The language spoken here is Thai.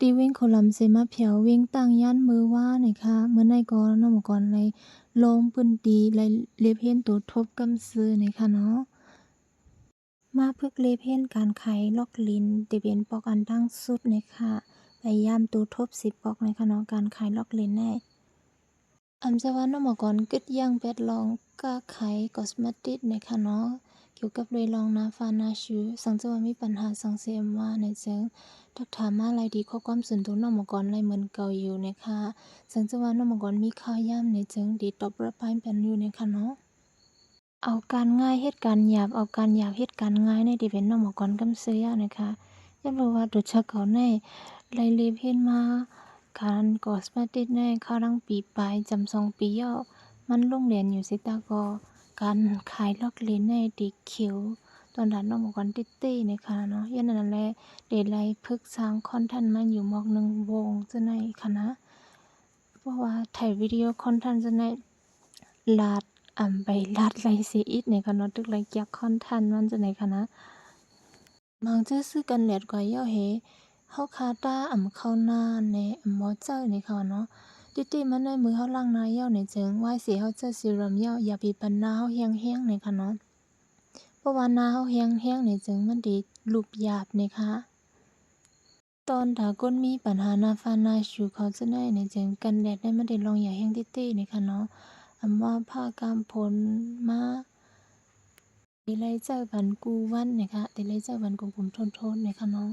ตีวิ่งโคลัมเซมาเพียววิ่งตั้งย่านมือว่านะคะเมื่อในก่อนน้องก่อนเลยลงปืนดีเลยเล็บเห็นตัวทบกำซื้อนะคะเนาะมาพึกเล็บเห็นการไขล็อกลิ้นติเป็นปอกอันตั้งสุดนะคะพยายามตัวทบ10ปอกนะคะเนาะการไขล็อกลิ้นแน่จะว่าน้องก่อนกึดย่างแปดลองก้าไขคอสเมติกนะคะเนาะเกี่ยวกับเลยลองนาฟานาชูสังจะว่ามีปัญหาสังเสียมว่าในเจิงทักถามมาอะไรดีข้อความส่วนตัวน้องก่อนเลยเหมือนเก่าอยู่นะคะสังจะว่าน้องก่อนมีข้าวย่ำในเจิงดีตอบรับไปเป็นอยู่นะคะเนาะเอาการง่ายเหตุการณ์หยาบเอาการหยาบเหตุการณ์ง่ายในที่เป็นน้องก่อนกำเสียนะคะยันบอกว่าดุจเขาในไล่เลียเพี้ยนมาการกอสมาติดในข้าวรังปีปลายจำ2ปีย่อมันลงเรียนอยู่สิตากอการขายลอกเลนในดิเขียวตอนนั้นน้องบอกกันติตี้นะคะเนาะยันนั่นแหละเดไลพึกสร้างคอนเทนต์มันอยู่มอก1วงจะในคณะเพราะว่าถ่ายวิดีโอคอนเทนต์จะในลาดไปลาดไรเสียอีกในคณะตึกไรเกี่ยวคอนเทนต์มันจะในคณะบางจะซื้อกันแหลดกว่าย่อเฮเฮาคาตาเข้าหน้าในหมอเจ้าในเขาเนาะติมันในมือเฮาล่างหน้าย่อในจึงไหว้เสียเฮาเจอซีรัมย่ออย่าปีปันหน้าเฮาแห้งๆในค่ะเนาะเพราะว่าหน้าเฮาแห้งๆในจึงมันดีรูปหยาบนะคะตอนถ้าก้นมีปัญหาหน้าฟ้าหน้าชูเขาจะได้ในจึงกันแดดได้มันได้ลองอย่าแห้งติในค่ะเนาะว่าผ้ากามผลมาติไลเจ้าบันกูวันนะคะติไลเจ้าบันกูผมทนนะคะเนาะ